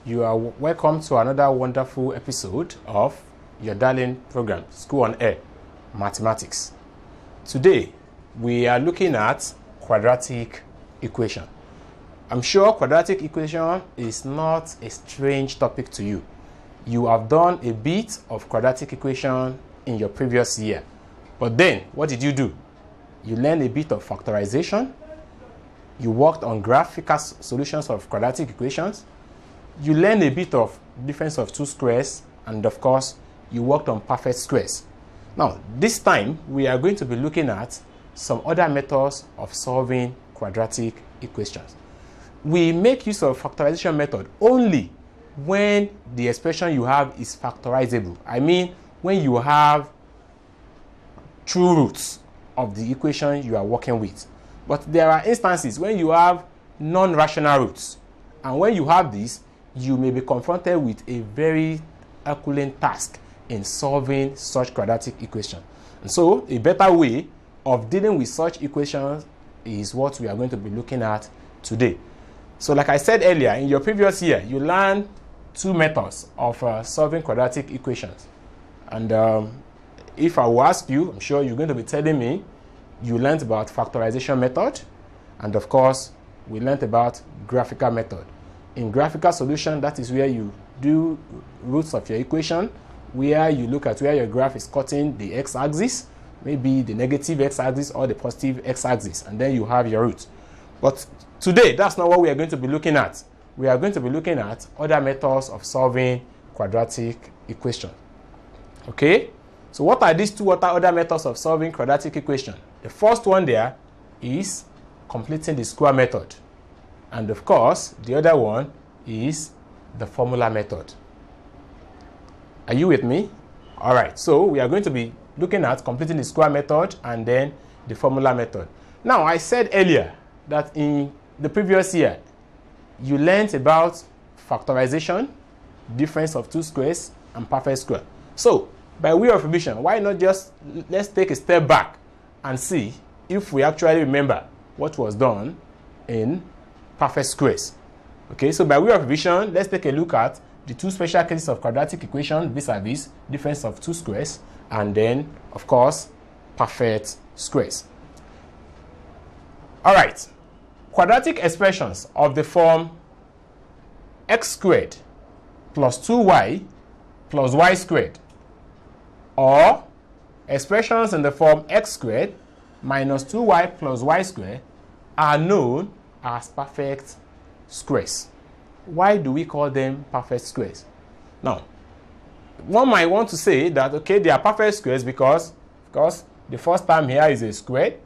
You are welcome to another wonderful episode of your darling program, School on Air, Mathematics. Today, we are looking at quadratic equation. I'm sure quadratic equation is not a strange topic to you. You have done a bit of quadratic equation in your previous year. But then, what did you do? You learned a bit of factorization. You worked on graphical solutions of quadratic equations. You learned a bit of difference of two squares, and of course, you worked on perfect squares. Now, this time, we are going to be looking at some other methods of solving quadratic equations. We make use of factorization method only when the expression you have is factorizable. I mean, when you have true roots of the equation you are working with. But there are instances when you have non-rational roots. And when you have this, you may be confronted with a very Herculean task in solving such quadratic equation. And so, a better way of dealing with such equations is what we are going to be looking at today. So, like I said earlier, in your previous year, you learned two methods of solving quadratic equations. And if I will ask you, I'm sure you're going to be telling me you learned about factorization method, and of course, we learned about graphical method. In graphical solution, that is where you do roots of your equation, where you look at where your graph is cutting the x-axis, maybe the negative x-axis or the positive x-axis, and then you have your root. But today, that's not what we are going to be looking at. We are going to be looking at other methods of solving quadratic equation. Okay? So what are these two other methods of solving quadratic equation? The first one there is completing the square method. And of course, the other one is the formula method. Are you with me? All right, so we are going to be looking at completing the square method and then the formula method. Now, I said earlier that in the previous year, you learned about factorization, difference of two squares, and perfect square. So, by way of revision, why not just let's take a step back and see if we actually remember what was done in perfect squares. Okay, so by way of revision, let's take a look at the two special cases of quadratic equation vis-a-vis difference of two squares, and then, of course, perfect squares. All right, quadratic expressions of the form x squared plus 2y plus y squared, or expressions in the form x squared minus 2y plus y squared are known as perfect squares. Why do we call them perfect squares? Now, one might want to say that, okay, they are perfect squares because the first term here is a square,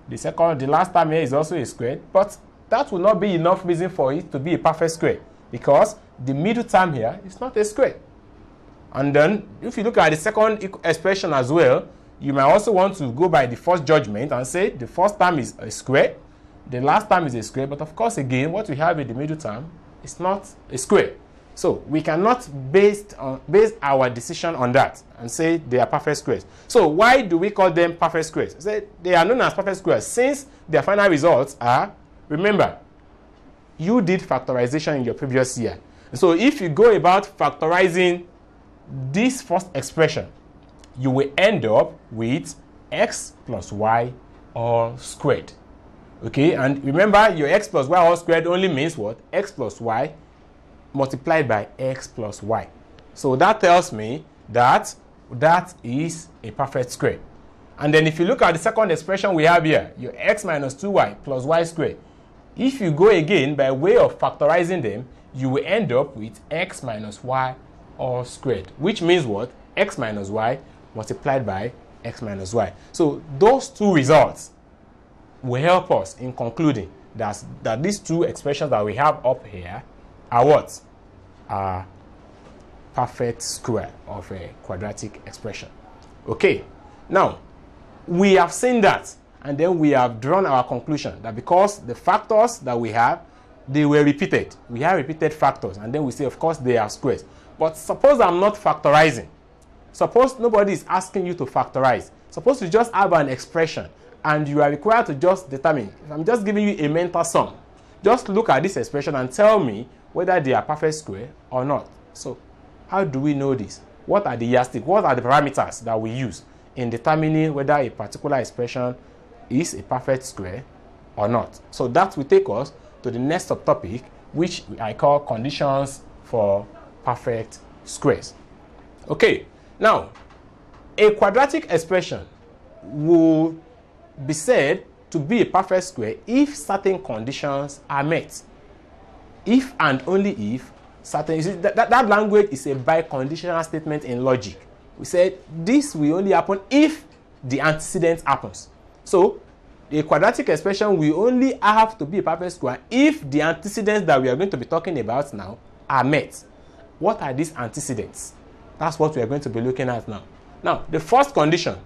the last term here is also a square, but that will not be enough reason for it to be a perfect square because the middle term here is not a square. And then, if you look at the second expression as well, you might also want to go by the first judgment and say the first term is a square, the last term is a square, but of course, again, what we have in the middle term is not a square. So, we cannot base our decision on that and say they are perfect squares. So, why do we call them perfect squares? Say they are known as perfect squares since their final results are, remember, you did factorization in your previous year. So, if you go about factorizing this first expression, you will end up with x plus y all squared. Okay, and remember your x plus y all squared only means what? X plus y multiplied by x plus y. So that tells me that that is a perfect square. And then if you look at the second expression we have here, your x minus 2y plus y squared. If you go again by way of factorizing them, you will end up with x minus y all squared, which means what? X minus y multiplied by x minus y. So those two results will help us in concluding that these two expressions that we have up here are what? Are perfect square of a quadratic expression. Okay, now we have seen that, and then we have drawn our conclusion that because the factors that we have, they were repeated. We have repeated factors, and then we say, of course, they are squares. But suppose I'm not factorizing. Suppose nobody is asking you to factorize. Suppose you just have an expression, and you are required to just determine. If I'm just giving you a mental sum, Just look at this expression and tell me whether they are perfect square or not. So how do we know this? What are the yardsticks? What are the parameters that we use in determining whether a particular expression is a perfect square or not? So that will take us to the next subtopic, which I call conditions for perfect squares. Okay, now a quadratic expression will be said to be a perfect square if certain conditions are met. If and only if certain, you see, that language is a biconditional statement in logic. We said this will only happen if the antecedent happens. So a quadratic expression will only have to be a perfect square if the antecedents that we are going to be talking about now are met. What are these antecedents? That's what we are going to be looking at now. Now, the first condition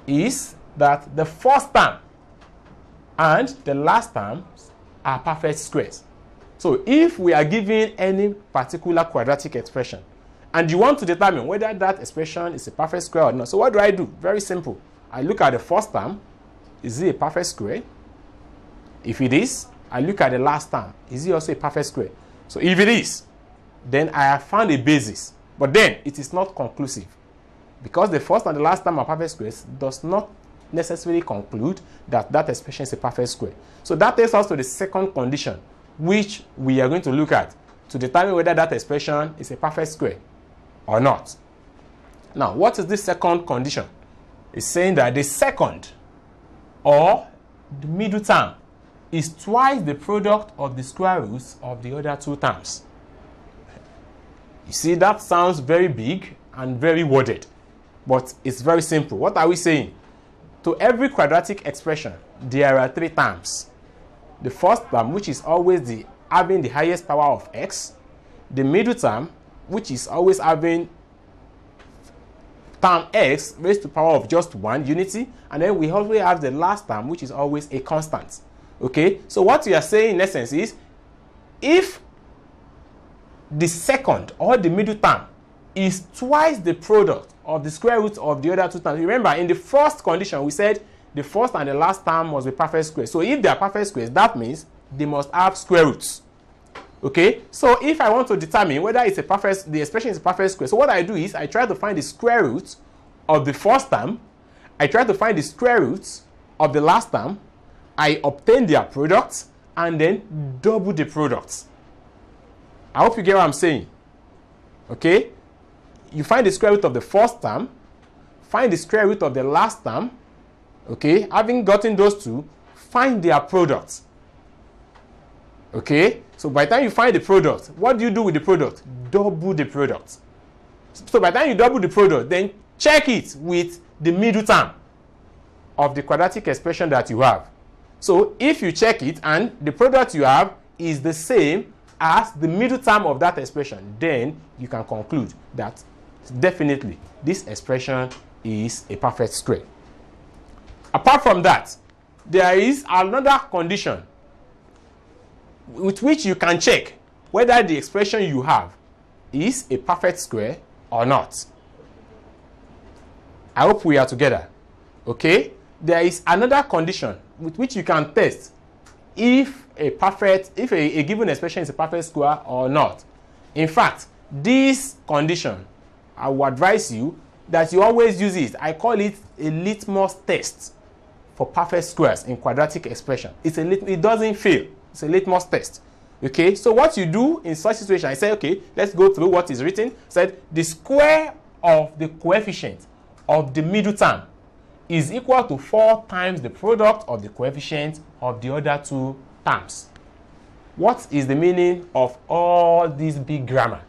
is that the first term and the last term are perfect squares. So if we are given any particular quadratic expression and you want to determine whether that expression is a perfect square or not, so what do I do? Very simple. I look at the first term. Is it a perfect square? If it is, I look at the last term. Is it also a perfect square? So if it is, then I have found a basis. But then it is not conclusive. Because the first and the last term are perfect squares does not necessarily conclude that that expression is a perfect square. So that takes us to the second condition, which we are going to look at to determine whether that expression is a perfect square or not. Now, what is this second condition? It's saying that the second or the middle term is twice the product of the square roots of the other two terms. You see, that sounds very big and very worded, but it's very simple. What are we saying? To every quadratic expression, there are three terms. The first term, which is always having the highest power of x. The middle term, which is always having term x raised to the power of just 1 unity, and then we always have the last term, which is always a constant. Okay, so what we are saying in essence is, if the second or the middle term is twice the product of the square root of the other two terms. Remember, in the first condition we said the first and the last term must be perfect squares. So if they are perfect squares, that means they must have square roots. Okay, so if I want to determine whether it's the expression is a perfect square, so what I do is I try to find the square root of the first term, I try to find the square roots of the last term, I obtain their products, and then double the products. I hope you get what I'm saying. Okay, you find the square root of the first term, find the square root of the last term. Okay, having gotten those two, find their products. Okay, so by the time you find the product, what do you do with the product? Double the product. So by the time you double the product, then check it with the middle term of the quadratic expression that you have. So if you check it and the product you have is the same as the middle term of that expression, then you can conclude that definitely this expression is a perfect square. Apart from that, there is another condition with which you can check whether the expression you have is a perfect square or not. I hope we are together. Okay? There is another condition with which you can test if a given expression is a perfect square or not. In fact, this condition, I would advise you that you always use it. I call it a litmus test for perfect squares in quadratic expression. It doesn't fail. It's a litmus test. Okay, so what you do in such situation, I say, okay, let's go through what is written. Said the square of the coefficient of the middle term is equal to 4 times the product of the coefficient of the other two terms. What is the meaning of all this big grammar?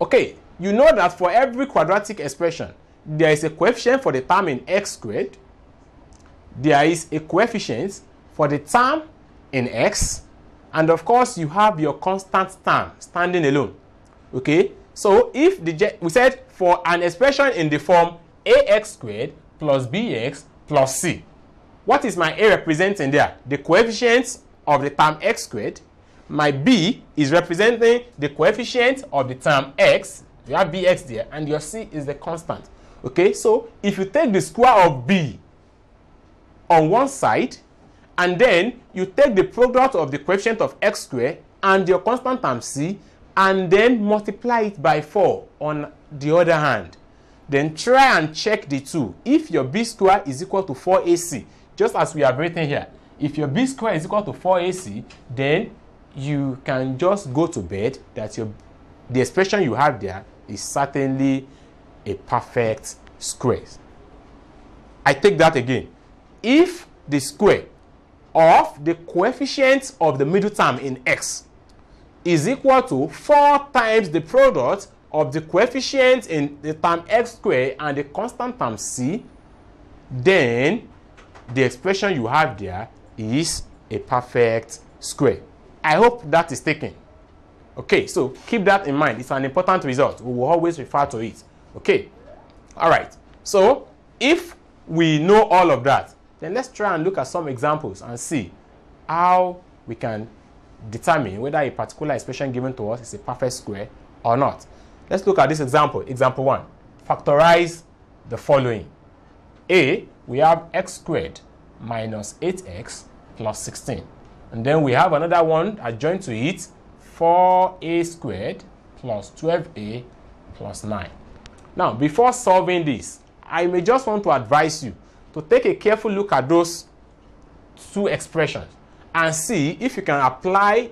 Okay, you know that for every quadratic expression, there is a coefficient for the term in x squared. There is a coefficient for the term in x, and of course you have your constant term standing alone. Okay, so if we said for an expression in the form ax squared plus bx plus c, what is my a representing there? The coefficient of the term x squared. My b is representing the coefficient of the term x. You have bx there, and your c is the constant. Okay, so if you take the square of b on one side and then you take the product of the coefficient of x squared and your constant term c, and then multiply it by 4 on the other hand. Then try and check the two. If your b square is equal to 4ac, just as we have written here, if your b square is equal to 4ac, then you can just go to bed that the expression you have there is certainly a perfect square. I take that again. If the square of the coefficient of the middle term in x is equal to 4 times the product of the coefficient in the term x squared and the constant term c, then the expression you have there is a perfect square. I hope that is taken. Okay, so keep that in mind. It's an important result. We will always refer to it. Okay, all right. So if we know all of that, then let's try and look at some examples and see how we can determine whether a particular expression given to us is a perfect square or not. Let's look at this example. Example 1. Factorize the following. A, we have x squared minus 8x plus 16. And then we have another one adjoined to it, 4a squared plus 12a plus 9. Now, before solving this, I may just want to advise you to take a careful look at those two expressions and see if you can apply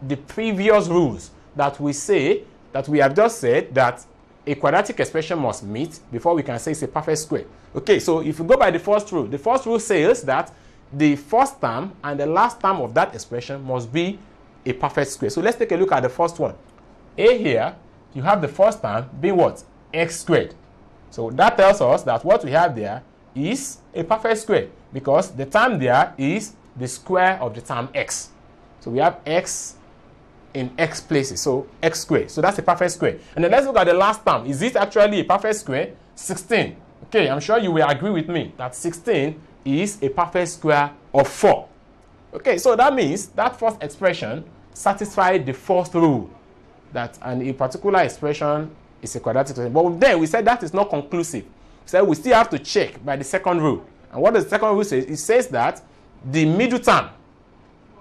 the previous rules that we have just said that a quadratic expression must meet before we can say it's a perfect square. Okay, so if you go by the first rule says that the first term and the last term of that expression must be a perfect square. So let's take a look at the first one. A here, you have the first term being what? X squared. So that tells us that what we have there is a perfect square because the term there is the square of the term x. So we have x in x places, so x squared. So that's a perfect square. And then let's look at the last term. Is it actually a perfect square? 16. Okay, I'm sure you will agree with me that 16 is a perfect square of 4. Okay, so that means that first expression satisfied the first rule that a particular expression is a quadratic expression. But then we said that is not conclusive. So we still have to check by the second rule. And what does the second rule say? It says that the middle term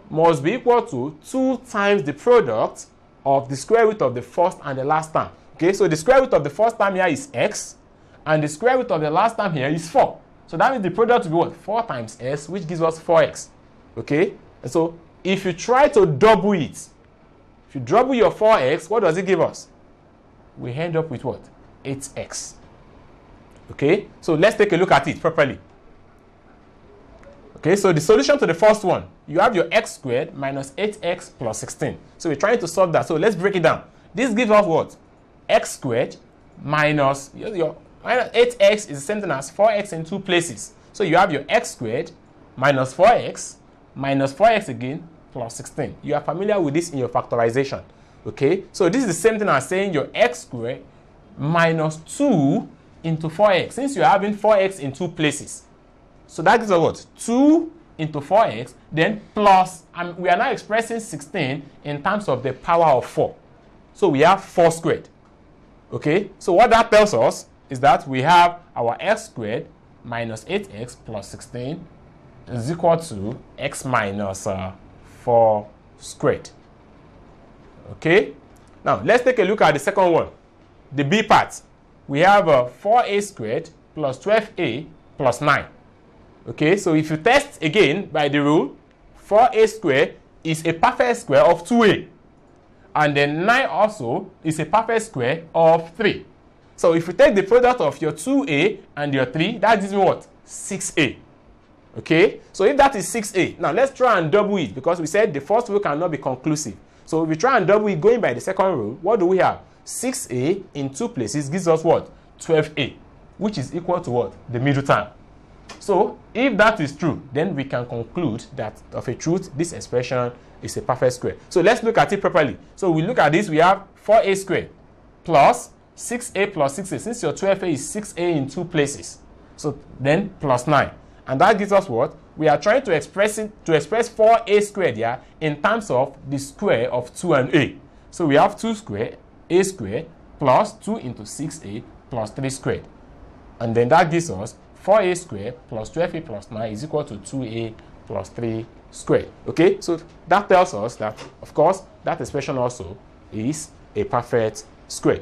must be equal to 2 times the product of the square root of the first and the last term. Okay, so the square root of the first term here is x, and the square root of the last term here is 4. So that means the product will be what? 4 times s, which gives us 4x. Okay, and so if you try to double it, if you double your 4x, what does it give us? We end up with what? 8x. Okay, so let's take a look at it properly. Okay, so the solution to the first one, you have your x squared minus 8x plus 16. So we're trying to solve that. So let's break it down. This gives us what? X squared minus your 8x is the same thing as 4x in 2 places. So you have your x squared minus 4x minus 4x again plus 16. You are familiar with this in your factorization. Okay, so this is the same thing as saying your x squared minus 2 into 4x, since you're having 4x in 2 places. So that gives us what? 2 into 4x, then plus, and we are now expressing 16 in terms of the power of 4. So we have 4 squared. Okay, so what that tells us is that we have our x squared minus 8x plus 16 is equal to x minus 4 squared. Okay, now let's take a look at the second one, the b part. We have 4a squared plus 12a plus 9. Okay, so if you test again by the rule, 4a squared is a perfect square of 2a. And then 9 also is a perfect square of 3. So if you take the product of your 2a and your 3, that gives me what? 6a. Okay, so if that is 6a, now let's try and double it because we said the first rule cannot be conclusive. So if we try and double it going by the second rule, what do we have? 6a in 2 places gives us what? 12a, which is equal to what? The middle term. So if that is true, then we can conclude that of a truth, this expression is a perfect square. So let's look at it properly. So we look at this, we have 4a squared plus 6a plus 6a. Since your 12a is 6a in 2 places, so then plus 9. And that gives us what? We are trying to express 4a squared here in terms of the square of 2 and a. So we have 2 squared, a squared, plus 2 into 6a plus 3 squared. And then that gives us 4a squared plus 12a plus 9 is equal to 2a plus 3 squared. Okay, so that tells us that, of course, that expression also is a perfect square.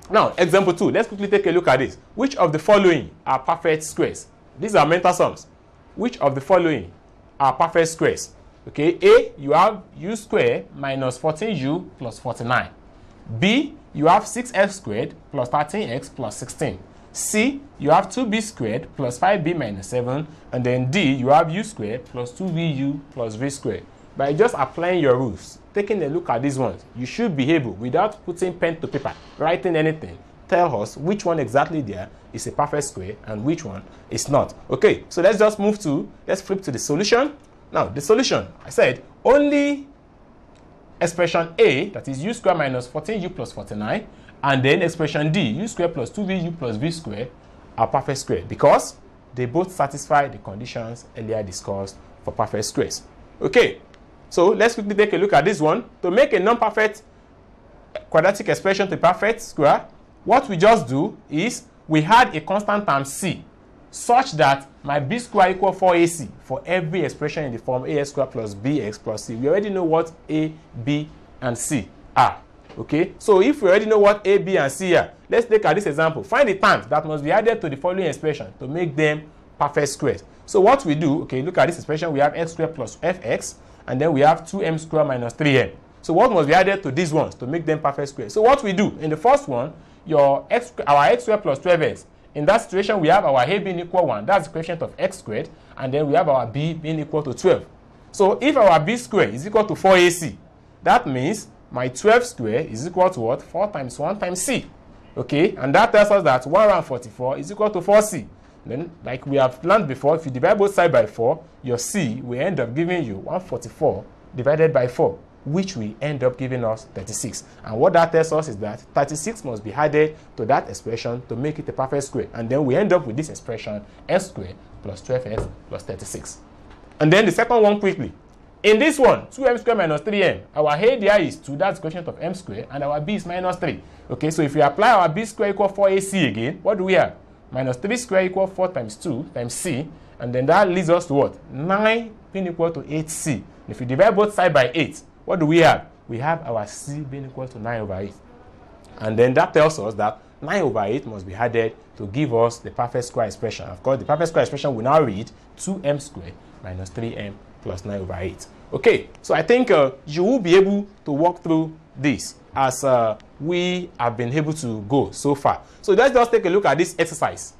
Now, example 2, let's quickly take a look at this. Which of the following are perfect squares? These are mental sums. Which of the following are perfect squares? Okay, A, you have u squared minus 14u plus 49. B, you have 6x squared plus 13x plus 16. C, you have 2b squared plus 5b minus 7. And then D, you have u squared plus 2vu plus v squared. By just applying your rules, taking a look at these ones, you should be able, without putting pen to paper, writing anything, tell us which one exactly there is a perfect square and which one is not. Okay, so let's flip to the solution. Now, the solution, I said, only expression A, that is u squared minus 14u plus 49, and then expression D, u squared plus 2vu plus v squared, are perfect square because they both satisfy the conditions earlier discussed for perfect squares. Okay, so let's quickly take a look at this one. To make a non-perfect quadratic expression to a perfect square, what we just do is we add a constant term c, such that my b square equal 4ac for every expression in the form ax squared plus bx plus c. We already know what a, b, and c are. Okay, so if we already know what a, b, and c are, let's take at this example. Find the terms that must be added to the following expression to make them perfect squares. So what we do, okay, look at this expression. We have x squared plus fx, and then we have 2m squared minus 3m. So what must be added to these ones to make them perfect squares? So what we do in the first one, our x squared plus 12x. In that situation, we have our a being equal 1. That's the coefficient of x squared. And then we have our b being equal to 12. So if our b squared is equal to 4ac, that means my 12 squared is equal to what? 4 times 1 times c. Okay, and that tells us that 144 is equal to 4c. Then, like we have learned before, if you divide both sides by 4, your c will end up giving you 144 divided by 4, which will end up giving us 36. And what that tells us is that 36 must be added to that expression to make it a perfect square. And then we end up with this expression, x squared plus 12x plus 36. And then the second one quickly. In this one, 2m squared minus 3m, our a there is 2, that's the quotient of m squared, and our b is minus 3. Okay, so if we apply our b squared equal 4ac again, what do we have? Minus 3 squared equal 4 times 2 times c, and then that leads us to what? 9 being equal to 8c. If we divide both sides by 8, what do we have? We have our c being equal to 9 over 8. And then that tells us that 9 over 8 must be added to give us the perfect square expression. Of course, the perfect square expression will now read 2m squared minus 3m plus 9 over 8. Okay, so I think you will be able to walk through this as we have been able to go so far. So let's just take a look at this exercise.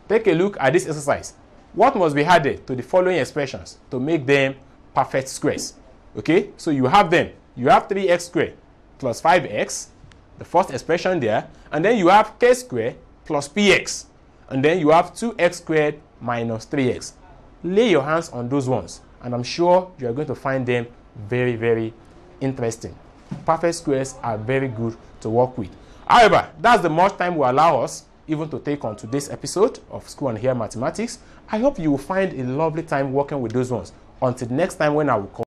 Take a look at this exercise. What must be added to the following expressions to make them perfect squares? Okay, so you have them. You have 3x squared plus 5x, the first expression there, and then you have k squared plus px, and then you have 2x squared minus 3x. Lay your hands on those ones, and I'm sure you are going to find them very, very interesting. Perfect squares are very good to work with. However, that's the much time will allow us even to take on today's episode of School and Here Mathematics. I hope you will find a lovely time working with those ones. Until next time when I will come.